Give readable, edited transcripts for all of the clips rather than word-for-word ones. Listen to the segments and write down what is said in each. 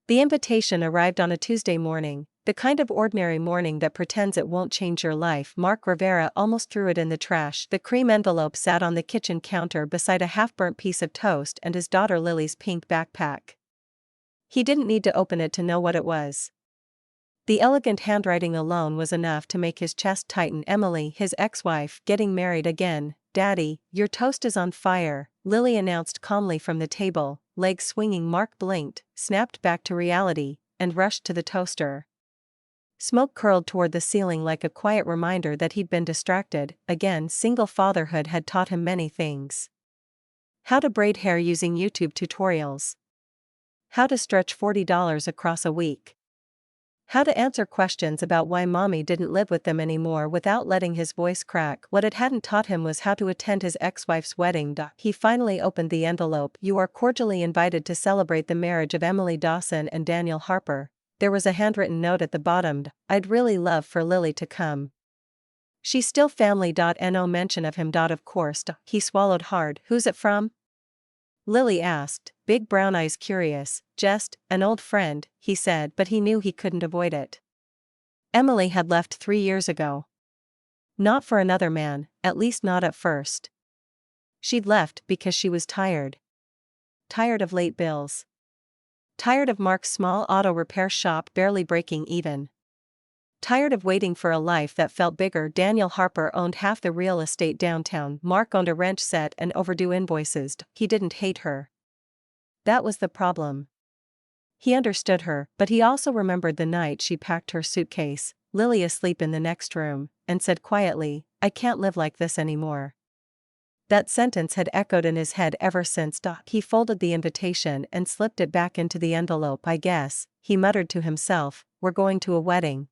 The invitation arrived on a Tuesday morning, the kind of ordinary morning that pretends it won't change your life. Mark Rivera almost threw it in the trash. The cream envelope sat on the kitchen counter beside a half-burnt piece of toast and his daughter Lily's pink backpack. He didn't need to open it to know what it was. The elegant handwriting alone was enough to make his chest tighten. Emily, his ex-wife, getting married again. "Daddy, your toast is on fire," Lily announced calmly from the table. Legs swinging, Mark blinked, snapped back to reality, and rushed to the toaster. Smoke curled toward the ceiling like a quiet reminder that he'd been distracted. Again, single fatherhood had taught him many things. How to braid hair using YouTube tutorials. How to stretch $40 across a week. How to answer questions about why mommy didn't live with them anymore without letting his voice crack. What it hadn't taught him was how to attend his ex-wife's wedding. He finally opened the envelope. "You are cordially invited to celebrate the marriage of Emily Dawson and Daniel Harper." There was a handwritten note at the bottom. "I'd really love for Lily to come. She's still family. No mention of him. Of course." He swallowed hard. "Who's it from?" Lily asked, big brown eyes curious. "Just an old friend," he said, but he knew he couldn't avoid it. Emily had left 3 years ago. Not for another man, at least not at first. She'd left because she was tired. Tired of late bills. Tired of Mark's small auto repair shop barely breaking even. Tired of waiting for a life that felt bigger. Daniel Harper owned half the real estate downtown. Mark owned a wrench set and overdue invoices. He didn't hate her. That was the problem. He understood her, but he also remembered the night she packed her suitcase, Lily asleep in the next room, and said quietly, "I can't live like this anymore." That sentence had echoed in his head ever since. He folded the invitation and slipped it back into the envelope. "I guess," he muttered to himself, "we're going to a wedding."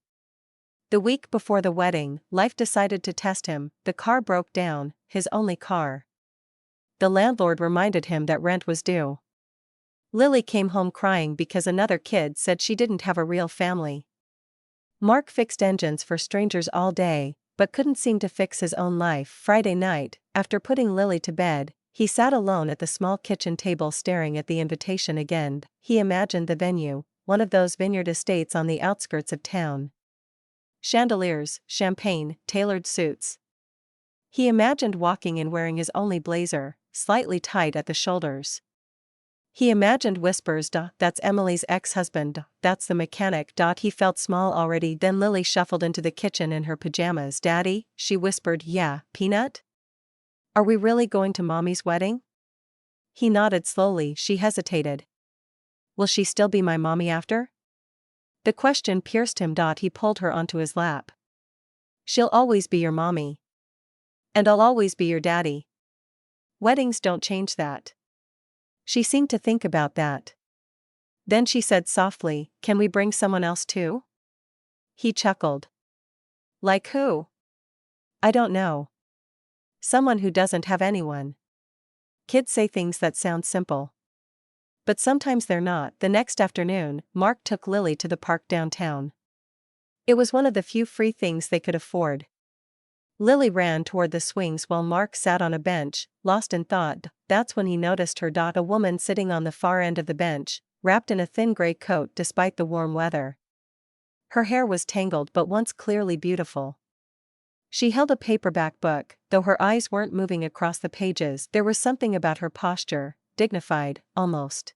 The week before the wedding, life decided to test him. The car broke down, his only car. The landlord reminded him that rent was due. Lily came home crying because another kid said she didn't have a real family. Mark fixed engines for strangers all day, but couldn't seem to fix his own life. Friday night, after putting Lily to bed, he sat alone at the small kitchen table staring at the invitation again. He imagined the venue, one of those vineyard estates on the outskirts of town. Chandeliers, champagne, tailored suits. He imagined walking in wearing his only blazer, slightly tight at the shoulders. He imagined whispers. "That's Emily's ex-husband. That's the mechanic." He felt small already. Then Lily shuffled into the kitchen in her pajamas. "Daddy," she whispered. "Yeah, Peanut? Are we really going to Mommy's wedding?" He nodded slowly. She hesitated. "Will she still be my mommy after?" The question pierced him. He pulled her onto his lap. "She'll always be your mommy. And I'll always be your daddy. Weddings don't change that." She seemed to think about that. Then she said softly, "Can we bring someone else too?" He chuckled. "Like who?" "I don't know. Someone who doesn't have anyone." Kids say things that sound simple. But sometimes they're not. The next afternoon, Mark took Lily to the park downtown. It was one of the few free things they could afford. Lily ran toward the swings while Mark sat on a bench, lost in thought. That's when he noticed her. A woman sitting on the far end of the bench, wrapped in a thin gray coat despite the warm weather. Her hair was tangled but once clearly beautiful. She held a paperback book. Though her eyes weren't moving across the pages, there was something about her posture, dignified, almost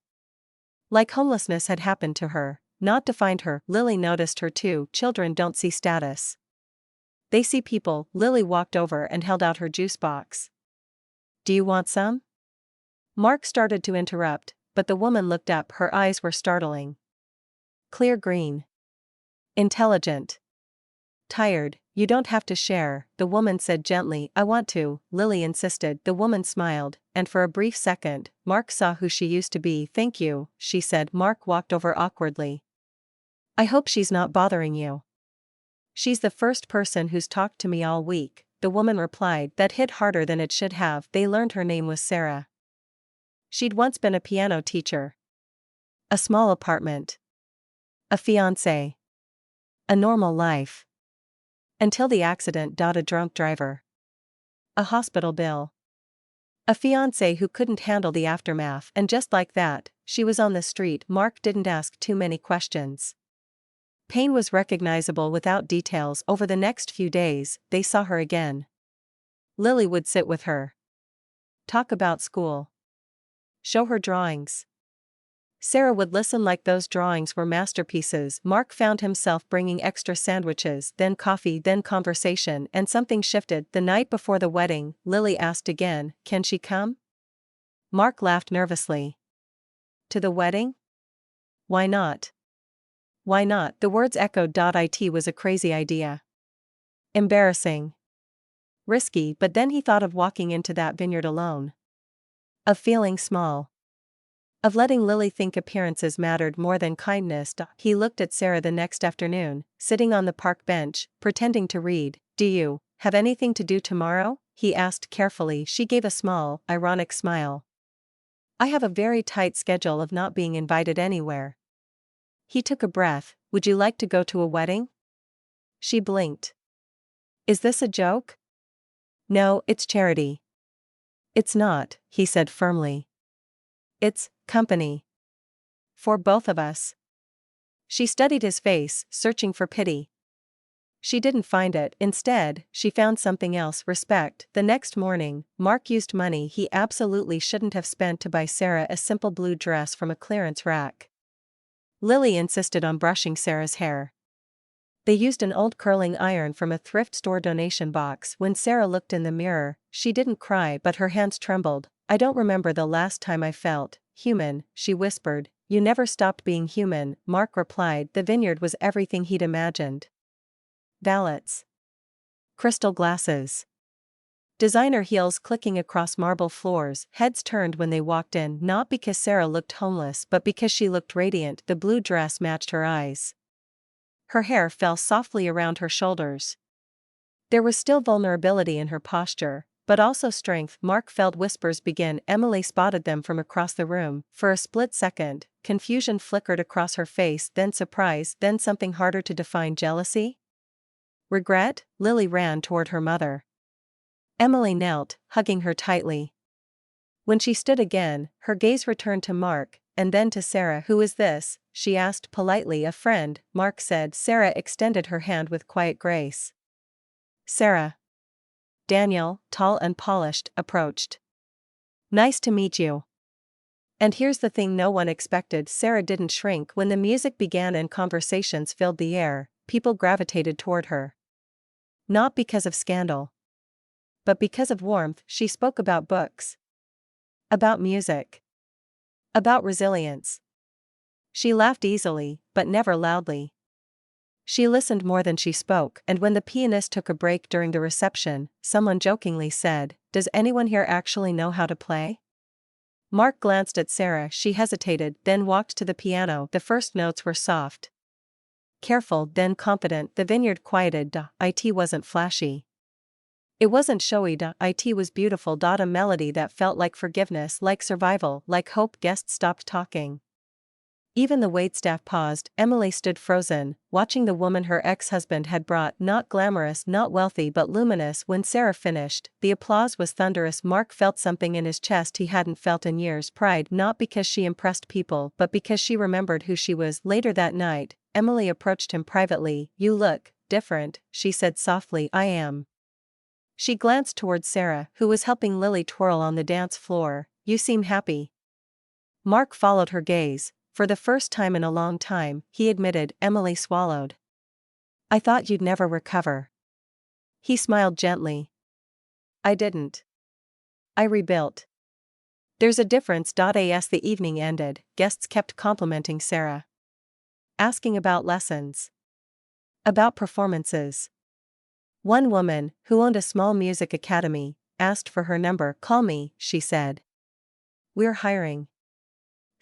like homelessness had happened to her, not defined her. Lily noticed her too. Children don't see status. They see people. Lily walked over and held out her juice box. "Do you want some?" Mark started to interrupt, but the woman looked up. Her eyes were startling. Clear green. Intelligent. Tired. "You don't have to share," the woman said gently. "I want to," Lily insisted. The woman smiled, and for a brief second, Mark saw who she used to be. "Thank you," she said. Mark walked over awkwardly. "I hope she's not bothering you." "She's the first person who's talked to me all week," the woman replied. That hit harder than it should have. They learned her name was Sarah. She'd once been a piano teacher. A small apartment. A fiancé. A normal life. Until the accident. A drunk driver. A hospital bill. A fiancé who couldn't handle the aftermath. And just like that, she was on the street. Mark didn't ask too many questions. Pain was recognizable without details. Over the next few days, they saw her again. Lily would sit with her. Talk about school. Show her drawings. Sarah would listen like those drawings were masterpieces. Mark found himself bringing extra sandwiches, then coffee, then conversation, and something shifted. The night before the wedding, Lily asked again, "Can she come?" Mark laughed nervously. "To the wedding? Why not?" Why not? The words echoed. It was a crazy idea. Embarrassing. Risky, but then he thought of walking into that vineyard alone. Of feeling small. Of letting Lily think appearances mattered more than kindness. He looked at Sarah the next afternoon, sitting on the park bench, pretending to read. "Do you have anything to do tomorrow?" he asked carefully. She gave a small, ironic smile. "I have a very tight schedule of not being invited anywhere." He took a breath. "Would you like to go to a wedding?" She blinked. "Is this a joke?" "No, it's charity." "It's not," he said firmly. "It's company. For both of us." She studied his face, searching for pity. She didn't find it. Instead, she found something else: respect. The next morning, Mark used money he absolutely shouldn't have spent to buy Sarah a simple blue dress from a clearance rack. Lily insisted on brushing Sarah's hair. They used an old curling iron from a thrift store donation box. When Sarah looked in the mirror, she didn't cry, but her hands trembled. "I don't remember the last time I felt human," she whispered. "You never stopped being human," Mark replied. The vineyard was everything he'd imagined. Valets. Crystal glasses. Designer heels clicking across marble floors. Heads turned when they walked in, not because Sarah looked homeless but because she looked radiant. The blue dress matched her eyes. Her hair fell softly around her shoulders. There was still vulnerability in her posture, but also strength. Mark felt whispers begin. Emily spotted them from across the room. For a split second, confusion flickered across her face, then surprise, then something harder to define: jealousy? Regret? Lily ran toward her mother. Emily knelt, hugging her tightly. When she stood again, her gaze returned to Mark, and then to Sarah. "Who is this?" she asked politely. "A friend," Mark said. Sarah extended her hand with quiet grace. Sarah. Daniel, tall and polished, approached. "Nice to meet you." And here's the thing no one expected: Sarah didn't shrink. When the music began and conversations filled the air, people gravitated toward her. Not because of scandal, but because of warmth. She spoke about books, about music, about resilience. She laughed easily, but never loudly. She listened more than she spoke, and when the pianist took a break during the reception, someone jokingly said, "Does anyone here actually know how to play?" Mark glanced at Sarah. She hesitated, then walked to the piano. The first notes were soft, careful, then confident. The vineyard quieted. It wasn't flashy. It wasn't showy. It was beautiful. A melody that felt like forgiveness, like survival, like hope. Guests stopped talking. Even the waitstaff paused. Emily stood frozen, watching the woman her ex-husband had brought. Not glamorous, not wealthy, but luminous. When Sarah finished, the applause was thunderous. Mark felt something in his chest he hadn't felt in years: pride, not because she impressed people, but because she remembered who she was. Later that night, Emily approached him privately. "You look different," she said softly. "I am." She glanced towards Sarah, who was helping Lily twirl on the dance floor. "You seem happy." Mark followed her gaze. "For the first time in a long time," he admitted. Emily swallowed. "I thought you'd never recover." He smiled gently. "I didn't. I rebuilt." "There's a difference." As the evening ended, guests kept complimenting Sarah, asking about lessons, about performances. One woman, who owned a small music academy, asked for her number. "Call me," she said. "We're hiring."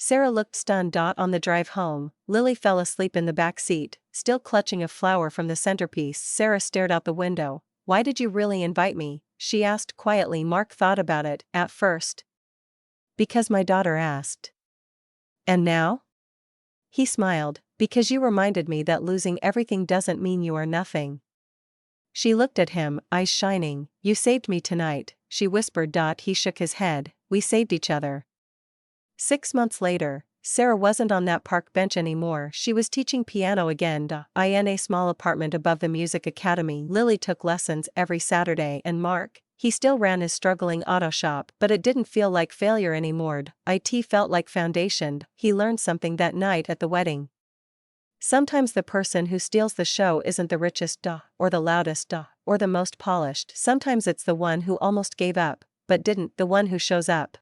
Sarah looked stunned. On the drive home, Lily fell asleep in the back seat, still clutching a flower from the centerpiece. Sarah stared out the window. "Why did you really invite me?" she asked quietly. Mark thought about it. "At first, because my daughter asked." "And now?" He smiled. "Because you reminded me that losing everything doesn't mean you are nothing." She looked at him, eyes shining. "You saved me tonight," she whispered. He shook his head. "We saved each other." 6 months later, Sarah wasn't on that park bench anymore, she was teaching piano again. In a small apartment above the music academy, Lily took lessons every Saturday, and Mark, he still ran his struggling auto shop, but it didn't feel like failure anymore. It felt like foundation. He learned something that night at the wedding. Sometimes the person who steals the show isn't the richest, or the loudest, or the most polished. Sometimes it's the one who almost gave up, but didn't, the one who shows up.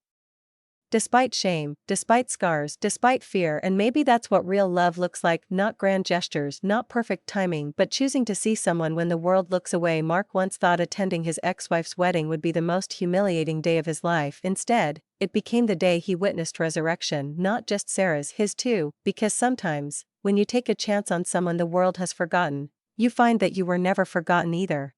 Despite shame, despite scars, despite fear, and maybe that's what real love looks like, not grand gestures, not perfect timing, but choosing to see someone when the world looks away. Mark once thought attending his ex-wife's wedding would be the most humiliating day of his life. Instead, it became the day he witnessed resurrection, not just Sarah's, his too, because sometimes, when you take a chance on someone the world has forgotten, you find that you were never forgotten either.